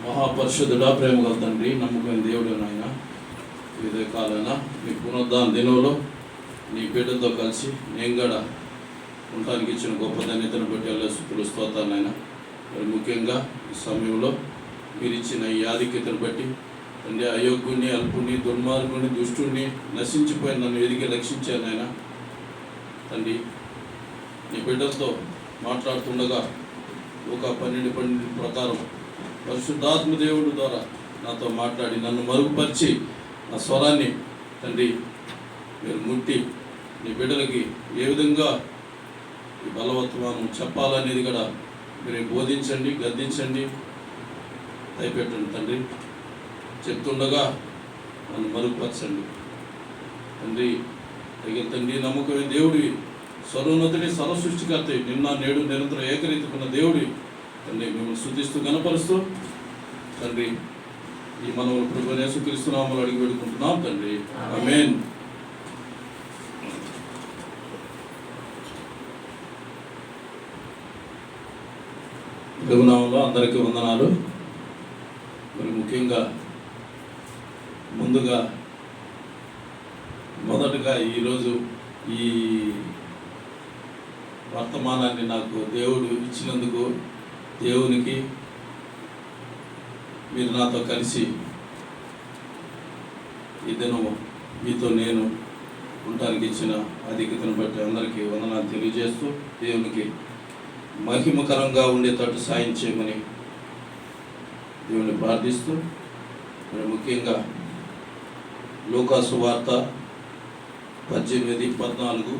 మహాపరిశుద్ధుడా, ప్రేమ గల తండ్రి, నమ్మకమైన దేవుడు నాయన, ఇదే కాలాన నీ పునరుద్ధాన దినంలో నీ బిడ్డలతో కలిసి నేను కూడా ఉండటానికి ఇచ్చిన గొప్ప ధన్యతను బట్టి అలా స్తుతులు స్తోత్రాలు నాయన. మరి ముఖ్యంగా ఈ సమయంలో మీరు ఇచ్చిన ఈ ఆధిక్యతను బట్టి తండ్రి, అయోగ్యుని, అల్పుని, దుర్మార్గుని, దుష్టుని నశించిపోయిన నన్ను ఎదిగి రక్షించాను నాయన. తండ్రి, నీ బిడ్డలతో మాట్లాడుతుండగా ఒక 12 ప్రకారం పరిశుద్ధాత్మ దేవుడు ద్వారా నాతో మాట్లాడి నన్ను మరుగుపరిచి నా స్వరాన్ని తండ్రి మీరు ముట్టి నీ బిడ్డలకి ఏ విధంగా ఈ బలవత్వాన్ని చెప్పాలనేది కూడా మీరు బోధించండి, గద్దించండి, దయపెట్టండి తండ్రి. చెప్తుండగా నన్ను మరుగుపరచండి తండ్రి. తగిన తండ్రి, నమ్మకమైన దేవుడి, సర్వోన్నతుడి, సర్వ సృష్టికర్త, నిన్న నేడు నిరంతరం ఏకరీతికున్న దేవుడి తండ్రి, మిమ్మల్ని స్తుతిస్తూ గణపరుస్తూ తండ్రి ఈ మనవులు ప్రభువైన యేసుక్రీస్తు నామములో అడిగి వేడుకుంటున్నాం తండ్రి, ఆమేన్. ప్రభునామంలో అందరికీ వందనాలు. మరి ముఖ్యంగా మొదటగా ఈరోజు ఈ వర్తమానాన్ని నాకు దేవుడు ఇచ్చినందుకు దేవునికి, మీరు నాతో కలిసి ఈ దినం మీతో నేను ఉండటానికి ఇచ్చిన అధిక్యతను బట్టి అందరికీ వందనాలు తెలియజేస్తూ, దేవునికి మహిమకరంగా ఉండేటట్టు సాయం చేయమని దేవుని ప్రార్థిస్తూ, మరి ముఖ్యంగా లూకా సువార్త 18:14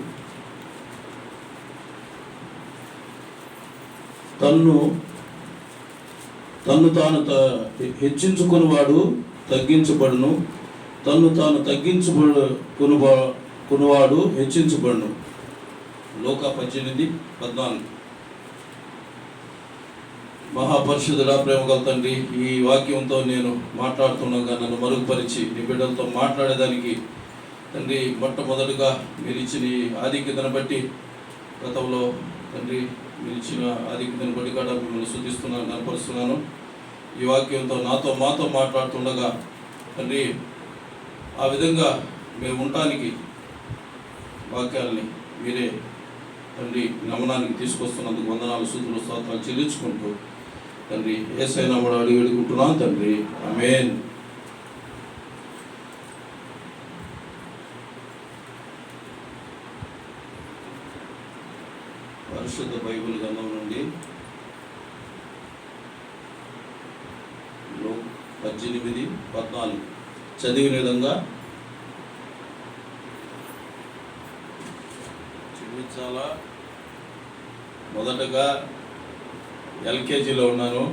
తన్ను తాను హెచ్చించుకునివాడు తగ్గించబడును, తన్ను తాను తగ్గించుకునివాడు హెచ్చించబడును. లూకా 18:14. మహాపరిశుద్ధుడా, ప్రేమ గల తండ్రి, ఈ వాక్యంతో నేను మాట్లాడుతుండగా నన్ను మరుగుపరిచి నీ బిడ్డలతో మాట్లాడేదానికి తండ్రి, మొట్టమొదటిగా మీరు ఇచ్చిన ఆధిక్యతను బట్టి, గతంలో తండ్రి మీరు ఇచ్చిన ఆధిక్యతను బట్టి కూడా మిమ్మల్ని స్తుతిస్తున్నాను, కనపరుస్తున్నాను. ఈ వాక్యంతో మాతో మాట్లాడుతుండగా తండ్రి, ఆ విధంగా మేము ఉండటానికి వాక్యాలని మీరే తండ్రి గమనానికి తీసుకొస్తున్నందుకు వందనాలు, స్తుతులు, స్తోత్రాలు చెల్లించుకుంటూ తండ్రి యేసయ్య నామములో అడిగి వేడుకుంటున్నాను తండ్రి, ఆమేన్. పరిశుద్ధ బైబిల్ గ్రంథం నుండి 18:14 చదివిన విధంగా క్షమించాలా. మొదటగా ఎల్కేజీలో ఉన్నాను,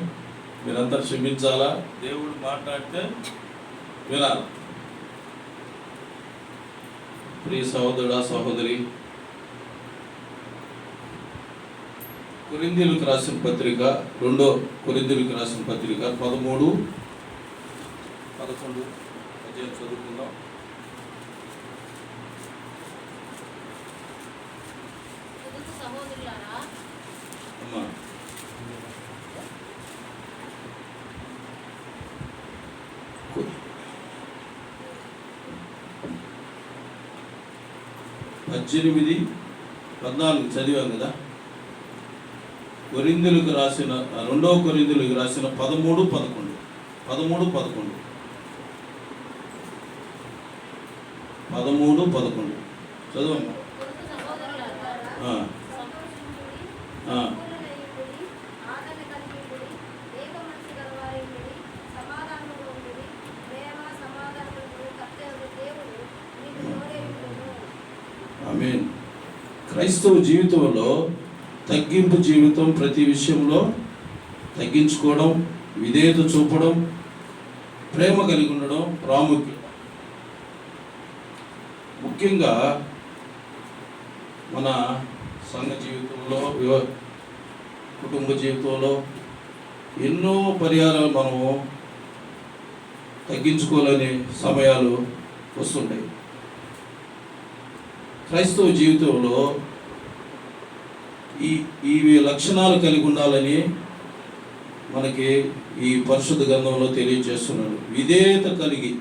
మీరంతా క్షమించాలా. దేవుడు మాట్లాడితే వినాలి. ప్రియ సహోదరుడా, సహోదరి, కొరింథీయులకు రాసిన పత్రిక, 2 కొరింథీయులకు రాసిన పత్రిక 13-11 అధ్యాయం చదువుకుందాం. అమ్మా, 18:14 చదివాం కదా. కొరింథీయులకు రాసిన 2 కొరింథీయులకు రాసిన 13-11 చదవమ్మా. ఆమేన్. క్రైస్తవ జీవితంలో తగ్గింపు జీవితం, ప్రతి విషయంలో తగ్గించుకోవడం, విధేయత చూపడం, ప్రేమ కలిగి ఉండడం ప్రాముఖ్యం. ముఖ్యంగా మన సంఘ జీవితంలో, కుటుంబ జీవితంలో ఎన్నో పర్యాయాలు మనము తగ్గించుకోలేని సమయాలు వస్తుంటాయి. క్రైస్తవ జీవితంలో ఈ లక్షణాలు కలిగి ఉండాలని మనకి ఈ పరిశుద్ధ గ్రంథంలో తెలియజేస్తున్నాడు. విధేయత కలిగి,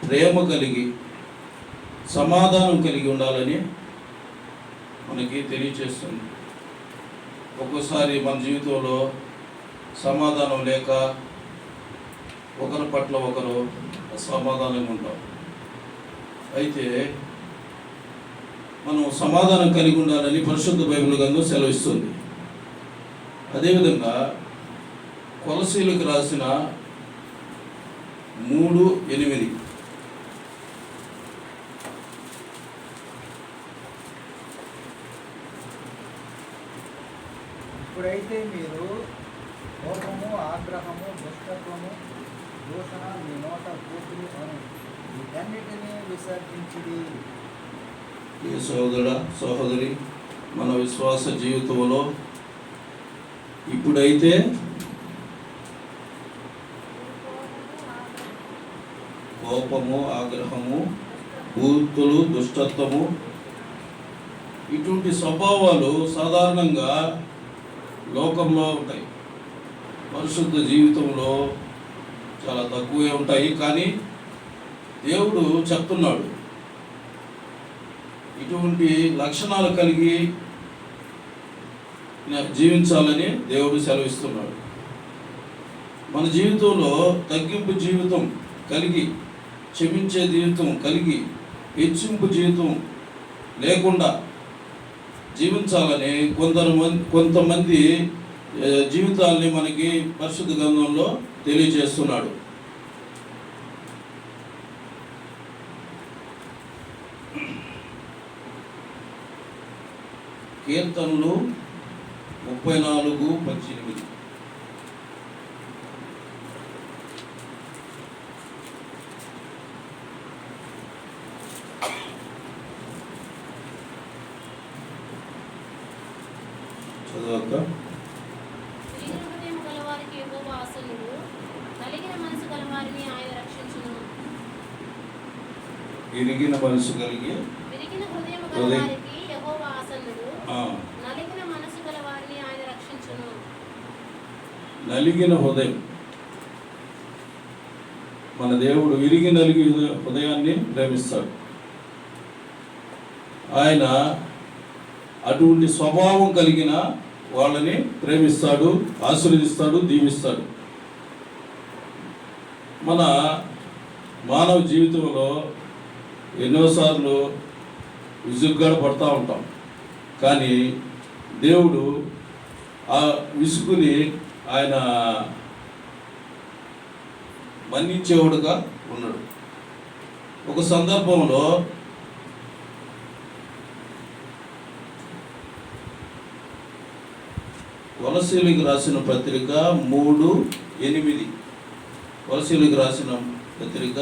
ప్రేమ కలిగి, సమాధానం కలిగి ఉండాలని మనకి తెలియజేస్తుంది. ఒక్కోసారి మన జీవితంలో సమాధానం లేక ఒకరి పట్ల ఒకరు అసమాధానంగా ఉంటాం. అయితే మనం సమాధానం కలిగి ఉండాలని పరిశుద్ధ బైబిల్ గ్రంథం సెలవిస్తుంది. అదేవిధంగా కొలసీలకు రాసిన 3:8 ఇప్పుడైతే మీరు కోపము, ఆగ్రహము, దుష్టత్వము, దూషణ మీ నోట పూర్తి అని వీటన్నిటినీ విసర్జించిడి. ఈ సహోదరి, మన విశ్వాస జీవితంలో ఇప్పుడైతే కోపము, ఆగ్రహము, బూతులు, దుష్టత్వము, ఇటువంటి స్వభావాలు సాధారణంగా లోకంలో ఉంటాయి. పరిశుద్ధ జీవితంలో చాలా తక్కువే ఉంటాయి. కానీ దేవుడు చెప్తున్నాడు, ఇటువంటి లక్షణాలు కలిగి జీవించాలని దేవుడు సెలవిస్తున్నాడు. మన జీవితంలో తగ్గింపు జీవితం కలిగి, క్షమించే జీవితం కలిగి, హెచ్చింపు జీవితం లేకుండా జీవించాలని కొంతమంది జీవితాల్ని మనకి పరిశుద్ధ గ్రంథంలో తెలియజేస్తున్నాడు. కీర్తనలు 34:18. చదవక. హృదయం గలవారికి యెహోవా ఆసన్నుడు, నలిగిన మనసు గలవారిని ఆయన రక్షించును. విరిగిన మనసు కలిగి, విరిగిన హృదయం గలవారికి యెహోవా ఆసన్నుడు, నలిగిన మనసు గలవారిని ఆయన రక్షించును. నలిగిన హృదయం, మన దేవుడు విరిగి నలిగిన హృదయాన్ని ప్రేమిస్తాడు. ఆయన అటువంటి స్వభావం కలిగిన వాళ్ళని ప్రేమిస్తాడు, ఆశీర్వదిస్తాడు, దీవిస్తాడు. మన మానవ జీవితంలో ఎన్నోసార్లు విసుగ్గా పడుతూ ఉంటాం. కానీ దేవుడు ఆ విసుగుని ఆయన మన్నించేవాడుగా ఉన్నాడు. ఒక సందర్భంలో కొలసీలకు రాసిన పత్రిక 3:8. కొలసీలకు రాసిన పత్రిక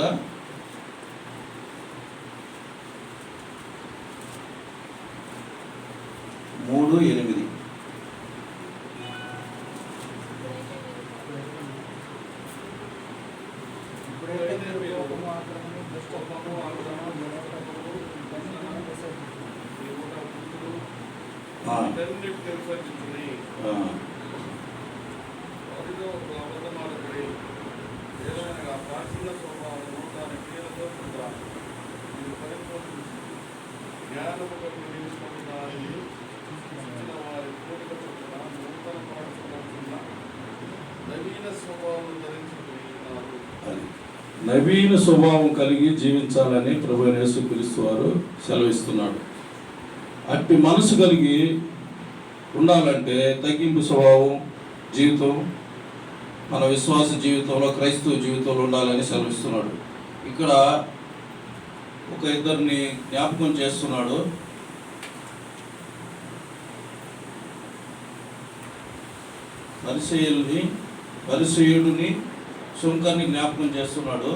3:8. ఇప్పుడైతే మీరు కోపము, ఆగ్రహము, దుష్టత్వము, ఆగ్రహము, మీ నోట పూర్తి వీటన్నిటినీ విసర్జించిడి. నవీన స్వభావం కలిగి జీవించాలని ప్రభువైన యేసుక్రీస్తు వారు సెలవిస్తున్నాడు. అట్టి మనసు కలిగి ఉండాలంటే తగ్గింపు స్వభావం జీవితం మన విశ్వాస జీవితంలో, క్రైస్తవ జీవితంలో ఉండాలని సెలవిస్తున్నాడు. ఇక్కడ ఒక ఇద్దరిని జ్ఞాపకం చేస్తున్నాడు. పరిసయ్యుడిని, సుంకర్ని జ్ఞాపకం చేస్తున్నాడు.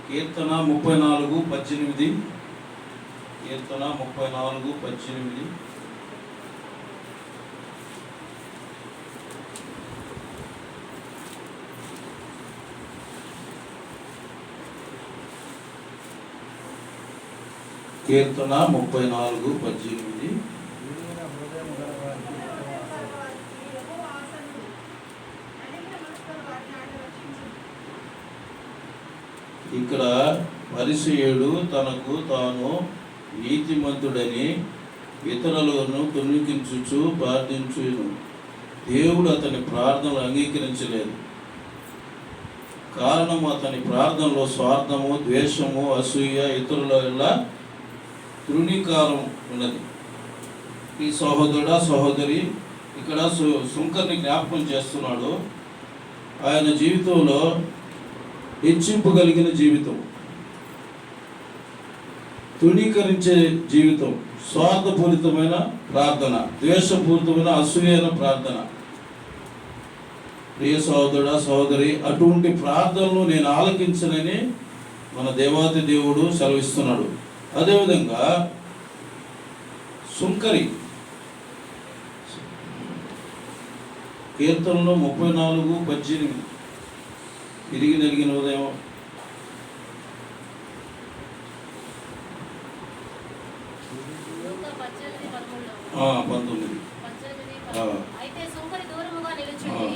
కీర్తన 34:18. కీర్తన 34:18. కీర్తన 34:18. విరిగిన హృదయం గలవారికి యెహోవా ఆసన్నుడు. నలిగిన మనస్సుగల వారిని ఆయన రక్షించును. ఇక్కడ పరిసయ్యుడు తనకు తాను నీతిమంతుడని ఇతరులను తొలగించుచు ప్రార్థించును. దేవుడు అతని ప్రార్థనలు అంగీకరించలేదు. కారణం అతని ప్రార్థనలో స్వార్థము, ద్వేషము, అసూయ, ఇతరుల వల్ల తృణీకారం ఉన్నది. ఈ సహోదరుడా సహోదరి ఇక్కడ సుంకర్ని జ్ఞాపకం చేస్తున్నాడు. ఆయన జీవితంలో హెచ్చింపు కలిగిన జీవితం, తృణీకరించే జీవితం, స్వార్థపూరితమైన ప్రార్థన, ద్వేషపూరితమైన అసూయైన ప్రార్థన. ప్రియ సహోదరుడా సహోదరి, అటువంటి ప్రార్థనలు నేను ఆలకించనని మన దేవాతి దేవుడు సెలవిస్తున్నాడు. అదేవిధంగా సుంకరి కీర్తనలో 34:18 ఇరిగి నలిగిన ఉదయం లూకా 18:13. 19. అయితే సుంకరి దూరముగా నిలుచుండి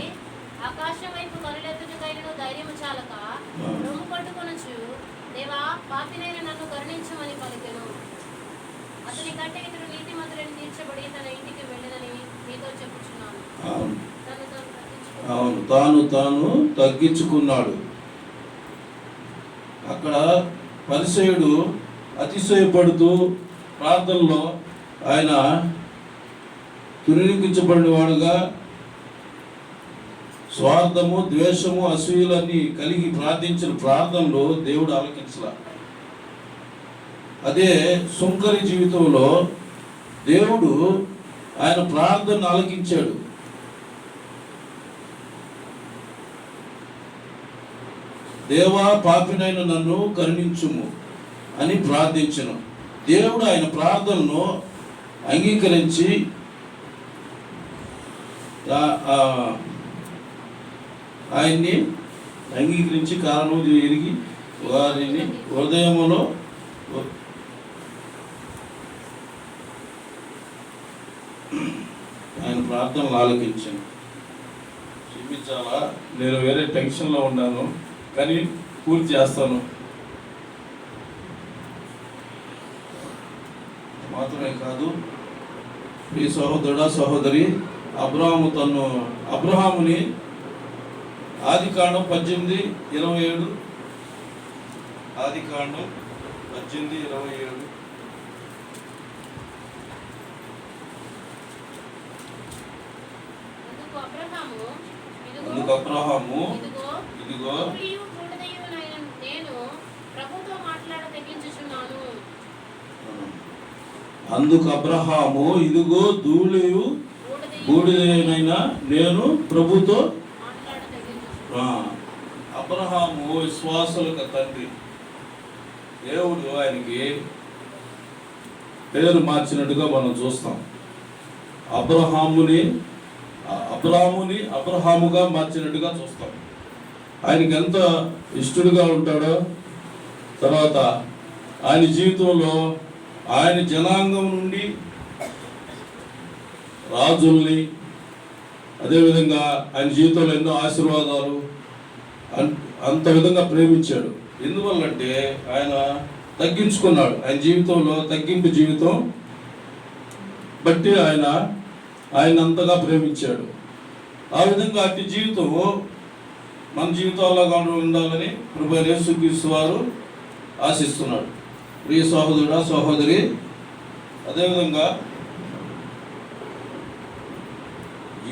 ఆకాశం వైపు కనులెత్తుటకైనను ధైర్యము చాలక రొమ్ము పట్టుకొనుచు, దేవా పాపినైన నన్ను కరుణించమని పలికెను. అతని కంటే ఇతడు నీతిమంతుడని తీర్చబడి తన ఇంటికి వెళ్ళినని మీతో చెప్పుచున్నాను. తాను తగ్గించుకున్నాడు. అక్కడ పరిసయ్యుడు అతిశయపడుతూ ప్రార్థనలో ఆయన తృణీకరించబడిన వాడుగా స్వార్థము, ద్వేషము, అసూయలన్నీ కలిగి ప్రార్థించిన ప్రార్థనలు దేవుడు ఆలకించలా. అదే సుంకరి జీవితంలో దేవుడు ఆయన ప్రార్థన ఆలకించాడు. దేవా పాపినైన నన్ను కరుణించుము అని ప్రార్థించను. దేవుడు ఆయన ప్రార్థనను అంగీకరించి ఆయన్ని అంగీకరించి కారణం ఎరిగి వారిని హృదయములో ఆయన ప్రార్థనలు ఆలకించాను. క్షమించాలా, నేను వేరే టెన్షన్లో ఉన్నాను, కానీ పూర్తి చేస్తాను. మాత్రమే కాదు, ఈ సహోదరుడా సహోదరి, అబ్రహాముని ఆదికాండం 18:27 ఆదికాండం 18:27 అందుకు అబ్రహాము ఇదిగో నేను ప్రభుతో మాట్లాడ తెగించుచున్నాను. అందుకు అబ్రహాము ఇదిగో ధూళియు బూడిదైన నేను ప్రభుతో. అబ్రహాము విశ్వాసులకు తండ్రి. దేవుడు ఆయనకి పేరు మార్చినట్టుగా మనం చూస్తాం. అబ్రహాముని అబ్రహాముగా మార్చినట్టుగా చూస్తాం. ఆయనకి ఎంత ఇష్టడుగా ఉంటాడో, తర్వాత ఆయన జీవితంలో ఆయన జనాంగం నుండి రాజుల్ని, అదేవిధంగా ఆయన జీవితంలో ఎన్నో ఆశీర్వాదాలు అంత విధంగా ప్రేమించాడు. ఎందువల్లంటే ఆయన తగ్గించుకున్నాడు. ఆయన జీవితంలో తగ్గింపు జీవితం బట్టి ఆయన అంతగా ప్రేమించాడు. ఆ విధంగా అట్టి జీవితం మన జీవితాల్లో ఉండాలని ప్రభువైన యేసుక్రీస్తు వారు ఆశిస్తున్నాడు. ప్రియ సహోదరుడా సహోదరి, అదేవిధంగా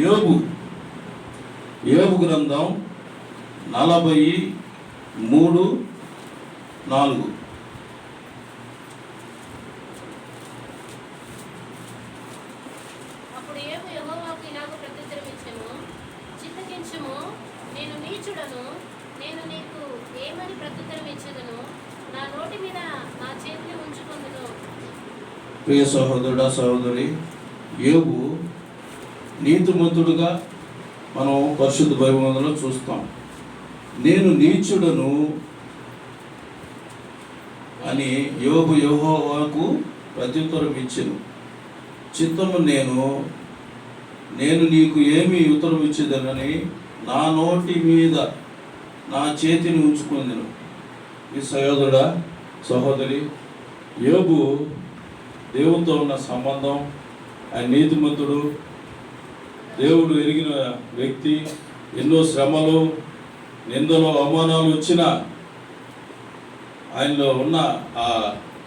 యోబు గ్రంథం 43:4 అప్పుడు యోబు యెహోవాకు ఇలాగ ప్రత్యుత్తరమిచ్చెను, చిత్తగించుము, నేను నీచుడను, నేను నీకు ఏమని ప్రత్యుత్తరమిచ్చెదను? నా నోటి మీద నా చేతిని ఉంచుకొందును. ప్రియ సహోదరుడా సహోదరి, యోబు నీతిమంతుడుగా మనం పరిశుద్ధ బైబిల్లో చూస్తాం. నేను నీచుడను అని యోబు యెహోవాకు ప్రత్యుత్తరం ఇచ్చెను. చిత్తము నేను నీకు ఏమి ఉత్తరం ఇచ్చేదనని నా నోటి మీద నా చేతిని ఉంచుకుందెను. ఈ సహోదరుడా సహోదరి, యోబు దేవునితో ఉన్న సంబంధం, ఆయన నీతిమంతుడు, దేవుడు ఎరిగిన వ్యక్తి. ఎన్నో శ్రమలు, నిందలు, అవమానాలు వచ్చినా ఆయనలో ఉన్న ఆ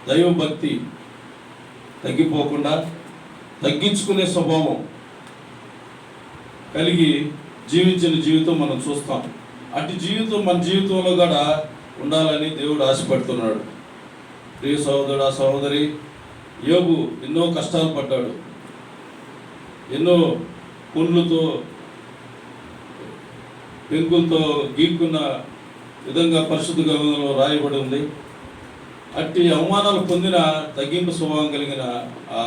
దైవభక్తి తగ్గిపోకుండా తగ్గించుకునే స్వభావం కలిగి జీవించిన జీవితం మనం చూస్తాం. అటు జీవితం మన జీవితంలో కూడా ఉండాలని దేవుడు ఆశపడుతున్నాడు. ప్రియ సహోదరుడా సహోదరి, యోబు ఎన్నో కష్టాలు పడ్డాడు. ఎన్నో పుండ్లతో పెంకులతో గీక్కున్న విధంగా పరిశుద్ధ గ్రంథంలో రాయబడి ఉంది. అట్టి అవమానాలు పొందిన తగ్గింపు స్వభావం కలిగిన ఆ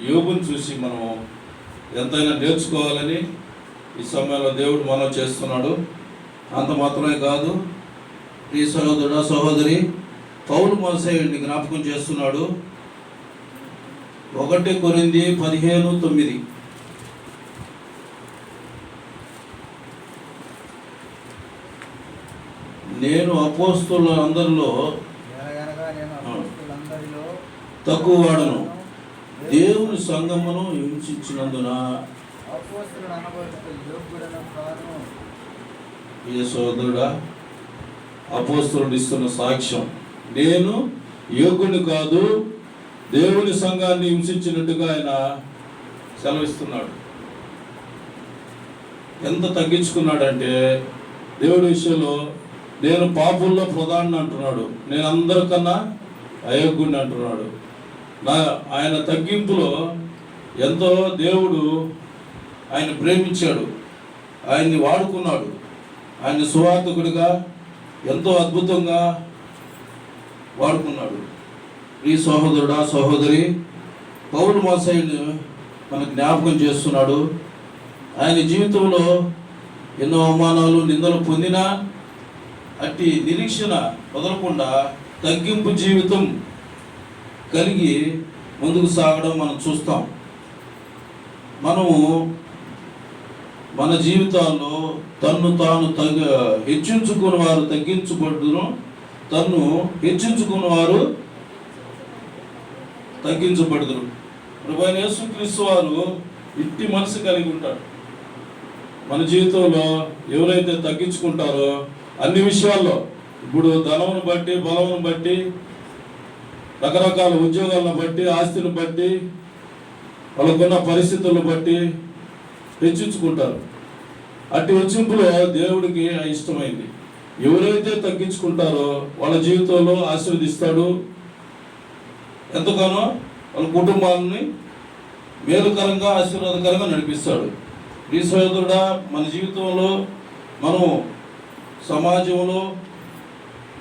యోబుని చూసి మనం ఎంతైనా నేర్చుకోవాలని ఈ సమయంలో దేవుడు మనం చేస్తున్నాడు. అంత మాత్రమే కాదు, ఈ సహోదరుడా సహోదరి, పౌలు మోసేయుడిని జ్ఞాపకం చేస్తున్నాడు. 1 కొరింథీ 15:9. నేను అపోస్తలులందరిలో తక్కువ వాడను, దేవుని సంఘమును హింసించినందున ఈ సోదరుడా అపోస్తలుడు ఇస్తున్న సాక్ష్యం, నేను యోగ్యుని కాదు, దేవుని సంఘాన్ని హింసించినట్టుగా ఆయన సెలవిస్తున్నాడు. ఎంత తగ్గించుకున్నాడంటే దేవుడి విషయంలో నేను పాపుల్లో ప్రధాని అంటున్నాడు, నేను అందరికన్నా అయోగ్యుడిని అంటున్నాడు. ఆయన తగ్గింపులో ఎంతో దేవుడు ఆయన ప్రేమించాడు, ఆయన్ని వాడుకున్నాడు. ఆయన సువార్తికుడిగా ఎంతో అద్భుతంగా వాడుకున్నాడు. ఈ సహోదరుడా సహోదరి, పౌలు మోసేయుని మన జ్ఞాపకం చేస్తున్నాడు. ఆయన జీవితంలో ఎన్నో అవమానాలు, నిందలు పొందినా అట్టి నిరీక్షణ వదలకుండా తగ్గింపు జీవితం కలిగి ముందుకు సాగడం మనం చూస్తాం. మనము మన జీవితాల్లో తన్ను తాను హెచ్చించుకుని వారు తగ్గించబడును, తన్ను హెచ్చించుకుని వారు తగ్గించబడుదురు. ప్రభువైన యేసుక్రీస్తు వారు ఇట్టి మనసు కలిగి ఉంటాడు. మన జీవితంలో ఎవరైతే తగ్గించుకుంటారో అన్ని విషయాల్లో, ఇప్పుడు ధనమును బట్టి, బలమును బట్టి, రకరకాల ఉద్యోగాలను బట్టి, ఆస్తిని బట్టి, వాళ్ళకున్న పరిస్థితులను బట్టి హెచ్చించుకుంటారు. అట్టి హెచ్చింపులో దేవుడికి ఇష్టమైంది. ఎవరైతే తగ్గించుకుంటారో వాళ్ళ జీవితంలో ఆశీర్వదిస్తాడు, ఎంతగానో వాళ్ళ కుటుంబాన్ని మేలుకరంగా ఆశీర్వాదకరంగా నడిపిస్తాడు. ఈ సోదరుడా, మన జీవితంలో మనం సమాజంలో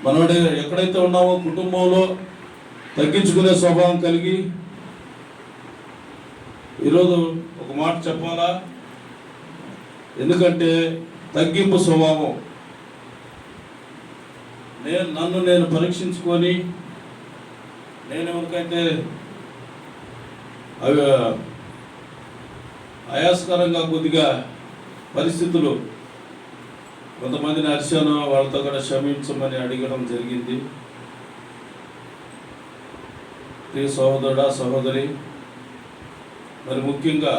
మనం ఎక్కడైతే ఉన్నామో కుటుంబంలో తగ్గించుకునే స్వభావం కలిగి, ఈరోజు ఒక మాట చెప్పాలా, ఎందుకంటే తగ్గింపు స్వభావం. నన్ను నేను పరీక్షించుకొని నేను ఎవరికైతే అవి ఆయాస్కరంగా కొద్దిగా పరిస్థితులు కొంతమందిని అరిశాను, వాళ్ళతో కూడా క్షమించమని అడగడం జరిగింది. ప్రియ సహోదరుడా సహోదరి, మరి ముఖ్యంగా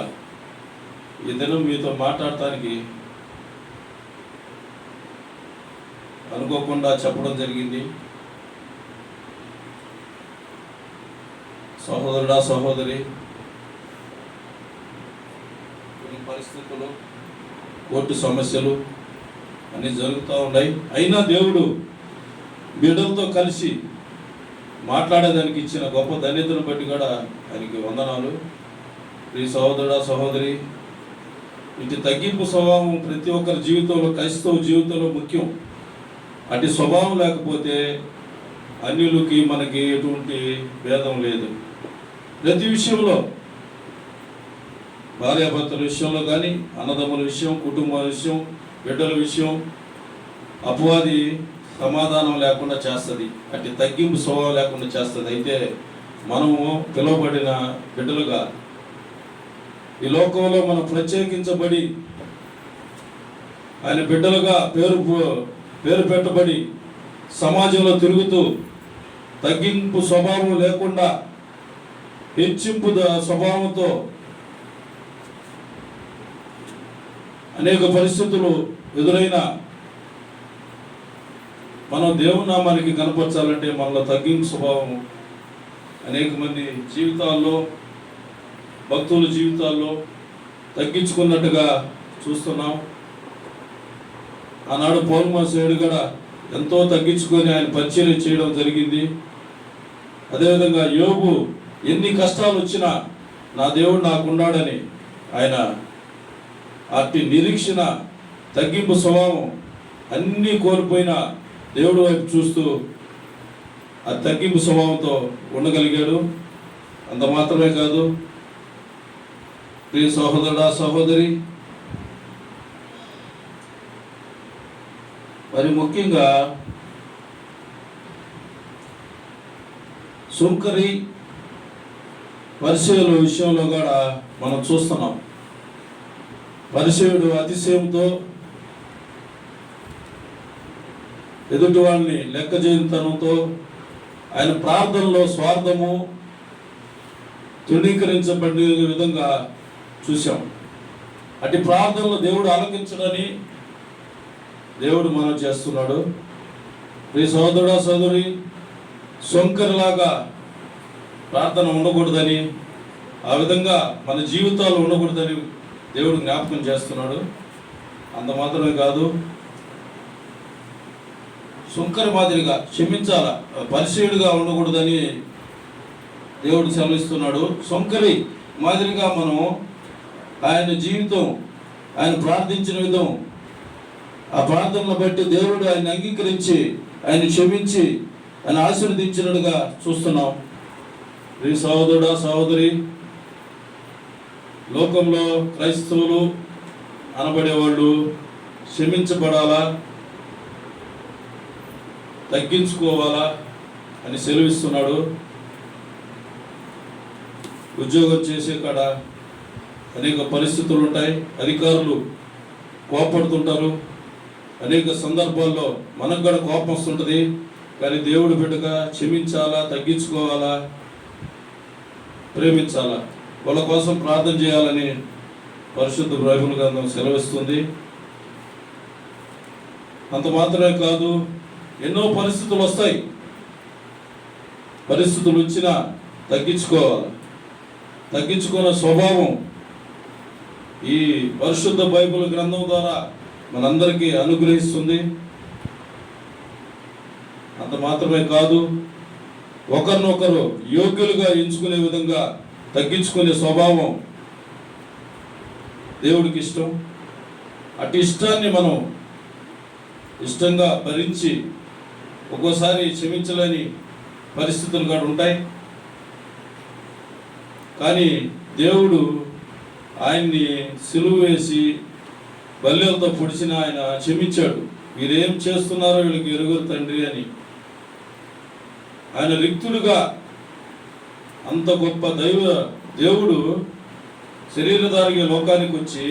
ఈ దినం మీతో మాట్లాడటానికి అనుకోకుండా చెప్పడం జరిగింది. సహోదరుడా సహోదరి, కొన్ని పరిస్థితులు, కోర్టు సమస్యలు అన్నీ జరుగుతూ ఉన్నాయి. అయినా దేవుడు బిడ్డలతో కలిసి మాట్లాడేదానికి ఇచ్చిన గొప్ప ధన్యతను బట్టి కూడా ఆయనకి వందనాలు. ఈ సహోదరుడా సహోదరి, ఇటు తగ్గింపు స్వభావం ప్రతి ఒక్కరి జీవితంలో, క్రైస్తవ జీవితంలో ముఖ్యం. అటు స్వభావం లేకపోతే అన్యులకి మనకి ఎటువంటి భేదం లేదు. ప్రతి విషయంలో, భార్యాభర్తల విషయంలో కానీ, అన్నదమ్ముల విషయం, కుటుంబ విషయం, బిడ్డల విషయం, అపవాది సమాధానం లేకుండా చేస్తుంది, అట్టి తగ్గింపు స్వభావం లేకుండా చేస్తుంది. అయితే మనము పిలువబడిన బిడ్డలుగా ఈ లోకంలో మనం ప్రత్యేకించబడి ఆయన బిడ్డలుగా పేరు పెట్టబడి సమాజంలో తిరుగుతూ తగ్గింపు స్వభావం లేకుండా హెచ్చింపు స్వభావంతో అనేక పరిస్థితులు ఎదురైన మనం దేవుని నామానికి కనపరచాలంటే మనలో తగ్గింపు స్వభావం అనేక మంది జీవితాల్లో, భక్తుల జీవితాల్లో తగ్గించుకున్నట్టుగా చూస్తున్నాం. ఆనాడు పౌర్ణమాసేయుడు కూడా ఎంతో తగ్గించుకొని ఆయన పరిచర్య చేయడం జరిగింది. అదేవిధంగా యోబు ఎన్ని కష్టాలు వచ్చినా నా దేవుడు నాకున్నాడని ఆయన అట్టి నిరీక్షణ, తగ్గింపు స్వభావం అన్నీ కోల్పోయిన దేవుడు వైపు చూస్తూ ఆ తగ్గింపు స్వభావంతో ఉండగలిగాడు. అంత మాత్రమే కాదు, ప్రియ సహోదరుడా, సహోదరి, మరి ముఖ్యంగా సుంకరి పరిచయుల విషయంలో కూడా మనం చూస్తున్నాం. పరిచయుడు అతిశయంతో ఎదుటి వాళ్ళని లెక్క చేయతనంతో ఆయన ప్రార్థనలో స్వార్థము తృణీకరించబడిన విధంగా చూశాం. అటు ప్రార్థనలో దేవుడు ఆలకించడని దేవుడు మనం చేస్తున్నాడు. ప్రియ సోదరుడా, సోదరి, సొంకరిలాగా ప్రార్థన ఉండకూడదని, ఆ విధంగా మన జీవితాలు ఉండకూడదని దేవుడు జ్ఞాపకం చేస్తున్నాడు. అంత మాత్రమే కాదు, సుంకరి మాదిరిగా క్షమించాల, పరిచయుడిగా ఉండకూడదని దేవుడు సెలవిస్తున్నాడు. సుంకరి మాదిరిగా మనం ఆయన జీవితం, ఆయన ప్రార్థించిన విధం, ఆ ప్రార్థనను బట్టి దేవుడు ఆయన అంగీకరించి ఆయన క్షమించి ఆయన ఆశీర్వదించినట్టుగా చూస్తున్నాం. ఈ సహోదరుడా, సహోదరి, లోకంలో క్రైస్తవులు అనబడేవాళ్ళు క్షమించబడాలా, తగ్గించుకోవాలా అని సెలవిస్తున్నాడు. ఉద్యోగం చేసే కాడ అనేక పరిస్థితులు ఉంటాయి, అధికారులు కోపడుతుంటారు. అనేక సందర్భాల్లో మనకు కూడా కోపం వస్తుంటుంది. కానీ దేవుడు బిడ్డగా క్షమించాలా, తగ్గించుకోవాలా, ప్రేమించాలా, వాళ్ళ కోసం ప్రార్థన చేయాలని పరిశుద్ధ బైబిల్ గ్రంథం సెలవిస్తుంది. అంత మాత్రమే కాదు, ఎన్నో పరిస్థితులు వస్తాయి. పరిస్థితులు వచ్చినా తగ్గించుకోవాలి. తగ్గించుకున్న స్వభావం ఈ పరిశుద్ధ బైబిల్ గ్రంథం ద్వారా మనందరికీ అనుగ్రహిస్తుంది. అంత మాత్రమే కాదు, ఒకరినొకరు యోగ్యులుగా ఎంచుకునే విధంగా తగ్గించుకునే స్వభావం దేవుడికి ఇష్టం. అటు ఇష్టాన్ని మనం ఇష్టంగా భరించి ఒక్కోసారి క్షమించలేని పరిస్థితులు కూడా ఉంటాయి. కానీ దేవుడు ఆయన్ని సిలువ వేసి బల్లెలతో పొడిచిన ఆయన క్షమించాడు. వీరేం చేస్తున్నారో వీళ్ళకి ఎరుగరు తండ్రి అని. ఆయన రిక్తుడుగా అంత గొప్ప దేవుడు శరీరధారిగా లోకానికి వచ్చి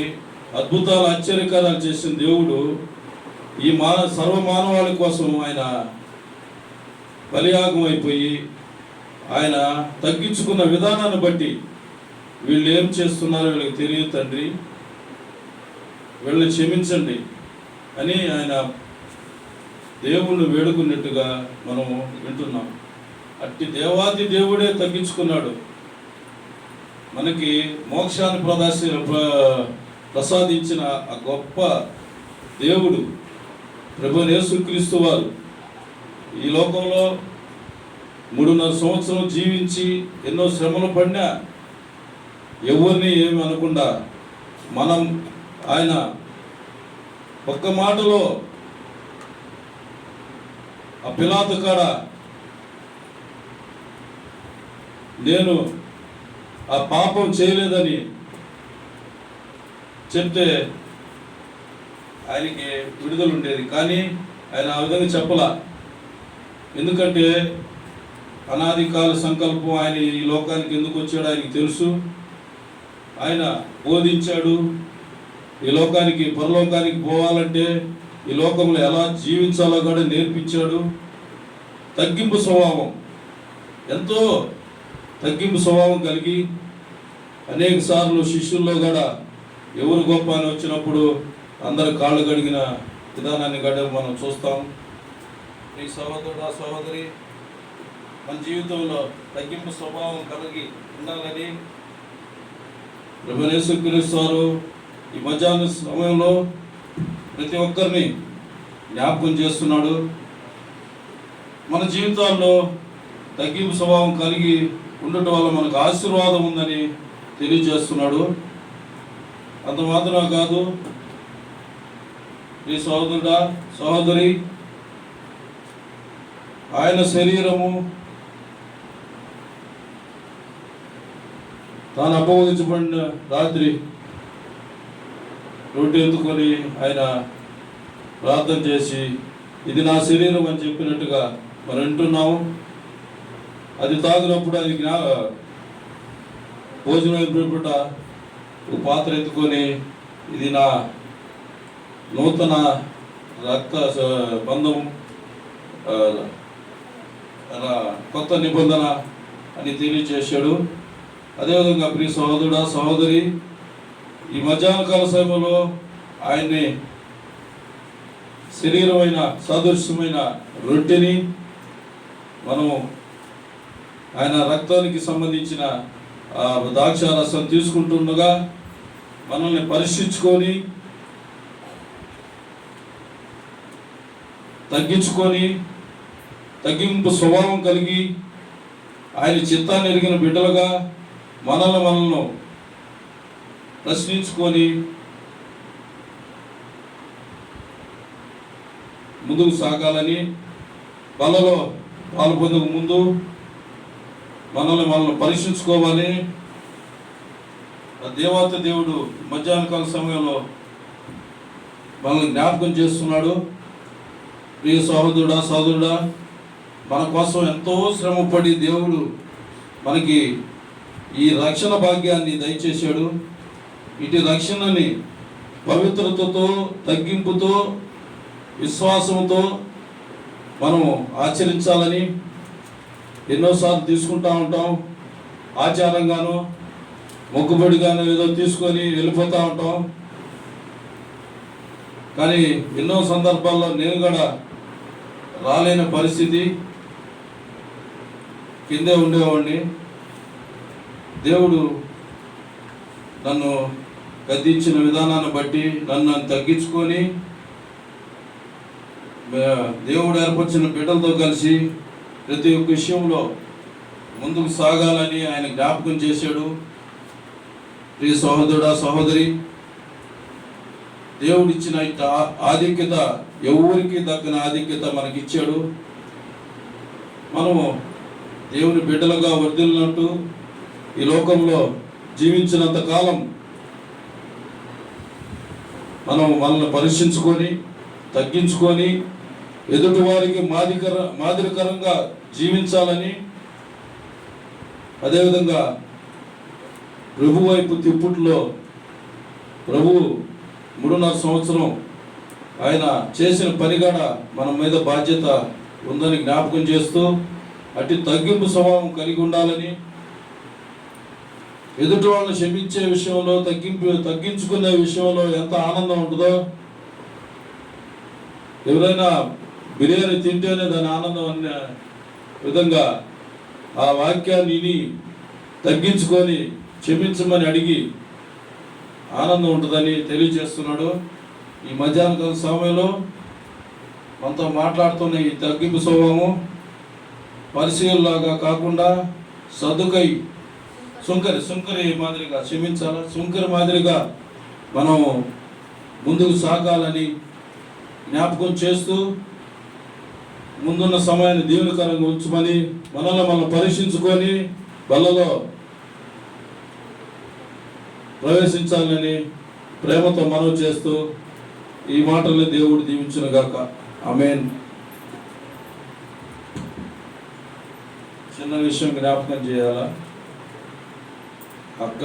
అద్భుతాలు, ఆశ్చర్యకారాలు చేసిన దేవుడు ఈ సర్వమానవాళి కోసం ఆయన బలియాగం అయిపోయి ఆయన తగ్గించుకున్న విధానాన్ని బట్టి వీళ్ళు ఏం చేస్తున్నారో వీళ్ళకి తెలియదు తండ్రి, వీళ్ళని క్షమించండి అని ఆయన దేవుణ్ణి వేడుకున్నట్టుగా మనం వింటున్నాం. అట్టి దేవాది దేవుడే తగ్గించుకున్నాడు. మనకి మోక్షాన్ని ప్రసాదించిన ఆ గొప్ప దేవుడు ప్రభువైన యేసుక్రీస్తు వారు ఈ లోకంలో 3.5 సంవత్సరం జీవించి ఎన్నో శ్రమలు పడినా ఎవరిని ఏమి అనకుండా మనం ఆయన ఒక్క మాటలో ఆ పిలాతు కాడ నేను ఆ పాపం చేయలేదని చెప్తే ఆయనకి విడుదల ఉండేది. కానీ ఆయన ఆ విధంగా చెప్పలా. ఎందుకంటే అనాది కాల సంకల్పం, ఆయన ఈ లోకానికి ఎందుకు వచ్చాడో ఆయనకి తెలుసు. ఆయన బోధించాడు. ఈ లోకానికి పరలోకానికి పోవాలంటే ఈ లోకంలో ఎలా జీవించాలో కూడా నేర్పించాడు. తగ్గింపు స్వభావం, ఎంతో తగ్గింపు స్వభావం కలిగి అనేక సార్లు శిష్యుల్లో కూడా ఎవరు గొప్ప అని వచ్చినప్పుడు అందరు కాళ్ళు కడిగిన విధానాన్ని కూడా మనం చూస్తాం. ఈ సహోదరుడు సహోదరి మన జీవితంలో తగ్గింపు స్వభావం కలిగి ఉండాలని ప్రభువైన యేసుక్రీస్తు వారు ఈ మధ్యాహ్న సమయంలో ప్రతి ఒక్కరిని జ్ఞాపకం చేస్తున్నాడు. మన జీవితాల్లో తగ్గింపు స్వభావం కలిగి ఉండటం వల్ల మనకు ఆశీర్వాదం ఉందని తెలియజేస్తున్నాడు. అంత మాత్రమే కాదు, ఈ సహోదరుడా సహోదరి, ఆయన శరీరము తాను అపవదించబడిన రాత్రి రొట్టె ఎత్తుకొని ఆయన ప్రార్థన చేసి ఇది నా శరీరం అని చెప్పినట్టుగా మనం వింటున్నాము. అది తాగినప్పుడు అది భోజనం అయిపోయిన ఒక పాత్ర ఎత్తుకొని ఇది నా నూతన రక్త బంధం, కొత్త నిబంధన అని తెలియజేశాడు. అదేవిధంగా ప్రియ సహోదరుడా సహోదరి, ఈ మధ్యాహ్న కాల సమయంలో ఆయన్ని శరీరమైన సాదృశ్యమైన రొట్టెని మనం ఆయన రక్తానికి సంబంధించిన ద్రాక్ష రసం తీసుకుంటుండగా మనల్ని పరీక్షించుకొని తగ్గింపు స్వభావం కలిగి ఆయన చిత్తాన్ని ఎరిగిన బిడ్డలుగా మనల్ని ప్రశ్నించుకొని ముందుకు సాగాలని, బలలో పాలు పొందక ముందు మనల్ని పరీక్షించుకోవాలి. దేవత దేవుడు మధ్యాహ్న కాల సమయంలో మనల్ని జ్ఞాపకం చేస్తున్నాడు. ప్రియ సహోదరుడా సహోదరుడా, మన కోసం ఎంతో శ్రమపడి దేవుడు మనకి ఈ రక్షణ భాగ్యాన్ని దయచేశాడు. ఇటు రక్షణని పవిత్రతతో, తగ్గింపుతో, విశ్వాసంతో మనం ఆచరించాలని ఎన్నోసార్లు తీసుకుంటూ ఉంటాం. ఆచారంగాను మొక్కుబడిగాను ఏదో తీసుకొని వెళ్ళిపోతూ ఉంటాం. కానీ ఎన్నో సందర్భాల్లో నేను కూడా రాలేని పరిస్థితి, కిందే ఉండేవాడిని. దేవుడు నన్ను గద్దించిన విధానాన్ని బట్టి నన్ను తగ్గించుకొని దేవుడు ఏర్పరిచిన బిడ్డలతో కలిసి ప్రతి ఒక్క విషయంలో ముందుకు సాగాలని ఆయన జ్ఞాపకం చేశాడు. ప్రియ సహోదరుడా సహోదరి, దేవుడిచ్చిన ఆధిక్యత ఎవరికి దక్కన ఆధిక్యత మనకిచ్చాడు. మనము దేవుని బిడ్డలుగా వర్ధిల్లినట్టు ఈ లోకంలో జీవించినంత కాలం మనం మనల్ని పరీక్షించుకొని తగ్గించుకొని ఎదుటి వారికి మాదిరికరంగా జీవించాలని, అదేవిధంగా ప్రభు వైపు తిప్పుట్లో ప్రభు 3.5 సంవత్సరం ఆయన చేసిన పనిగాడ మన మీద బాధ్యత ఉందని జ్ఞాపకం చేస్తూ అటు తగ్గింపు స్వభావం కలిగి ఉండాలని, ఎదుటి వాళ్ళని క్షమించే విషయంలో తగ్గించుకునే విషయంలో ఎంత ఆనందం ఉంటుందో, ఎవరైనా బిర్యానీ తింటేనే దాని ఆనందం అనే విధంగా ఆ వాక్యాన్ని విని తగ్గించుకొని క్షమించమని అడిగి ఆనందం ఉంటుందని తెలియజేస్తున్నాడు. ఈ మధ్యాహ్న సమయంలో మనతో మాట్లాడుతున్న ఈ తగ్గింపు స్వభావం పరిశీలలాగా కాకుండా సదుకై సుంకరి మాదిరిగా క్షమించాలి, సుంకరి మాదిరిగా మనం ముందుకు సాగాలని జ్ఞాపకం చేస్తూ ముందున్న సమయాన్ని దీవెనకరంగా ఉంచమని మనం పరీక్షించుకొని బలలో ప్రవేశించాలని ప్రేమతో మనవి చేస్తూ ఈ మాటల్ని దేవుడు దీవించును గాక. ఆమేన్. చిన్న విషయం జ్ఞాపకం చేయాలా, అక్క